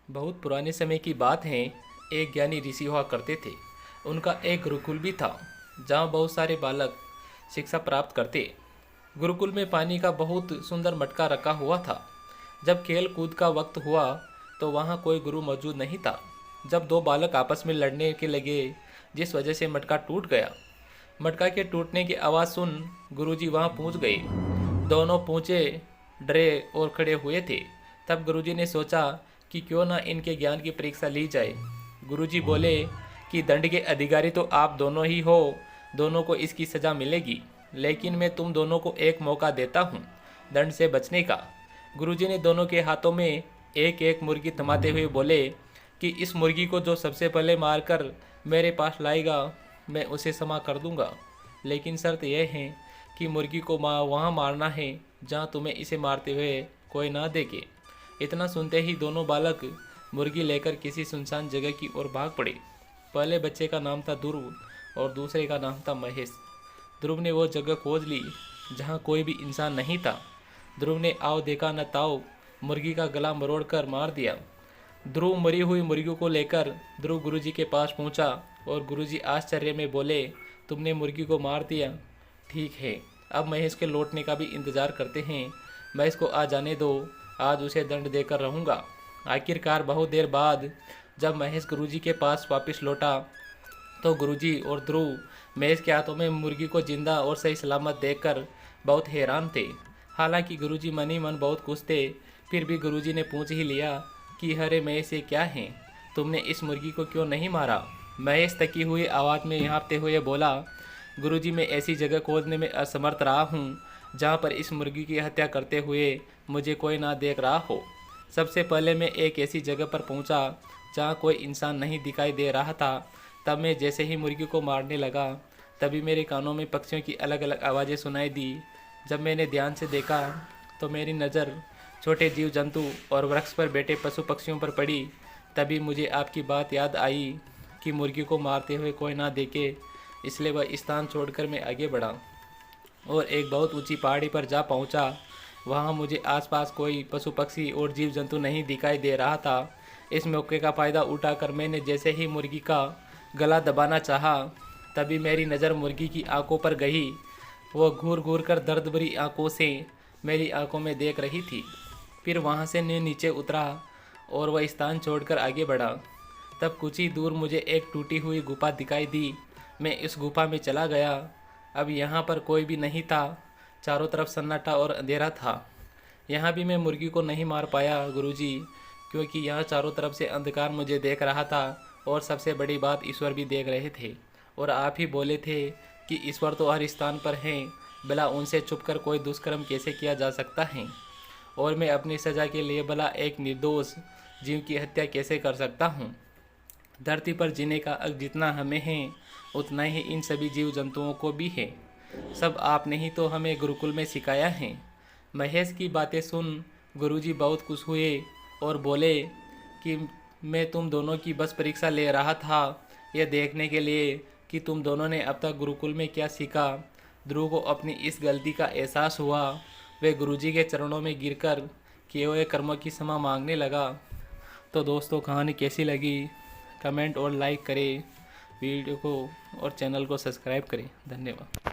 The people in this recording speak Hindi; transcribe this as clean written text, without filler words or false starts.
बहुत पुराने समय की बात है। एक ज्ञानी ऋषि हुआ करते थे। उनका एक गुरुकुल भी था जहाँ बहुत सारे बालक शिक्षा प्राप्त करते। गुरुकुल में पानी का बहुत सुंदर मटका रखा हुआ था। जब खेल कूद का वक्त हुआ तो वहाँ कोई गुरु मौजूद नहीं था। जब दो बालक आपस में लड़ने के लगे, जिस वजह से मटका टूट गया। मटका के टूटने की आवाज़ सुन गुरुजी वहाँ पहुँच गए। दोनों पहुँचे, डरे और खड़े हुए थे। तब गुरुजी ने सोचा कि क्यों ना इनके ज्ञान की परीक्षा ली जाए। गुरुजी बोले कि दंड के अधिकारी तो आप दोनों ही हो, दोनों को इसकी सज़ा मिलेगी, लेकिन मैं तुम दोनों को एक मौका देता हूँ दंड से बचने का। गुरुजी ने दोनों के हाथों में एक एक मुर्गी थमाते हुए बोले कि इस मुर्गी को जो सबसे पहले मारकर मेरे पास लाएगा, मैं उसे क्षमा कर दूंगा, लेकिन शर्त यह है कि मुर्गी को वहाँ मारना है जहाँ तुम्हें इसे मारते हुए कोई ना देखे। इतना सुनते ही दोनों बालक मुर्गी लेकर किसी सुनसान जगह की ओर भाग पड़े। पहले बच्चे का नाम था ध्रुव और दूसरे का नाम था महेश। ध्रुव ने वो जगह खोज ली जहाँ कोई भी इंसान नहीं था। ध्रुव ने आओ देखा न ताओ मुर्गी का गला मरोड़कर मार दिया। ध्रुव मरी हुई मुर्गी को लेकर ध्रुव गुरुजी के पास पहुंचा और गुरुजी आश्चर्य में बोले, तुमने मुर्गी को मार दिया? ठीक है, अब महेश के लौटने का भी इंतज़ार करते हैं। महेश को आ जाने दो, आज उसे दंड देकर रहूँगा। आखिरकार बहुत देर बाद जब महेश गुरुजी के पास वापस लौटा तो गुरुजी और ध्रुव महेश के हाथों में मुर्गी को जिंदा और सही सलामत देखकर बहुत हैरान थे। हालांकि गुरुजी मन ही मन बहुत खुश थे, फिर भी गुरुजी ने पूछ ही लिया कि अरे महेश ये क्या है, तुमने इस मुर्गी को क्यों नहीं मारा? महेश थकी हुई आवाज़ में हाँफते हुए बोला, गुरुजी मैं ऐसी जगह खोजने में असमर्थ रहा हूँ जहाँ पर इस मुर्गी की हत्या करते हुए मुझे कोई ना देख रहा हो। सबसे पहले मैं एक ऐसी जगह पर पहुँचा जहाँ कोई इंसान नहीं दिखाई दे रहा था। तब मैं जैसे ही मुर्गी को मारने लगा तभी मेरे कानों में पक्षियों की अलग अलग आवाज़ें सुनाई दी। जब मैंने ध्यान से देखा तो मेरी नज़र छोटे जीव जंतु और वृक्ष पर बैठे पशु पक्षियों पर पड़ी। तभी मुझे आपकी बात याद आई कि मुर्गी को मारते हुए कोई ना देखे, इसलिए वह स्थान छोड़कर मैं आगे बढ़ा और एक बहुत ऊंची पहाड़ी पर जा पहुंचा। वहां मुझे आसपास कोई पशु पक्षी और जीव जंतु नहीं दिखाई दे रहा था। इस मौके का फ़ायदा उठाकर मैंने जैसे ही मुर्गी का गला दबाना चाहा, तभी मेरी नज़र मुर्गी की आंखों पर गई। वो घूर घूर कर दर्द भरी आंखों से मेरी आंखों में देख रही थी। फिर वहाँ से मैं नीचे उतरा और वह स्थान छोड़कर आगे बढ़ा। तब कुछ ही दूर मुझे एक टूटी हुई गुफा दिखाई दी। मैं इस गुफा में चला गया। अब यहाँ पर कोई भी नहीं था, चारों तरफ सन्नाटा और अंधेरा था। यहाँ भी मैं मुर्गी को नहीं मार पाया गुरुजी, क्योंकि यहाँ चारों तरफ से अंधकार मुझे देख रहा था और सबसे बड़ी बात ईश्वर भी देख रहे थे। और आप ही बोले थे कि ईश्वर तो हर स्थान पर हैं, भला उनसे छुपकर कोई दुष्कर्म कैसे किया जा सकता है? और मैं अपनी सज़ा के लिए भला एक निर्दोष जीव की हत्या कैसे कर सकता हूँ? धरती पर जीने का हक जितना हमें है उतना ही इन सभी जीव जंतुओं को भी है। सब आपने ही तो हमें गुरुकुल में सिखाया है। महेश की बातें सुन गुरुजी बहुत खुश हुए और बोले कि मैं तुम दोनों की बस परीक्षा ले रहा था, यह देखने के लिए कि तुम दोनों ने अब तक गुरुकुल में क्या सीखा। ध्रुव को अपनी इस गलती का एहसास हुआ। वे गुरुजी के चरणों में गिरकर किए हुए कर्मों की क्षमा मांगने लगा। तो दोस्तों, कहानी कैसी लगी कमेंट और लाइक करें वीडियो को और चैनल को सब्सक्राइब करें। धन्यवाद।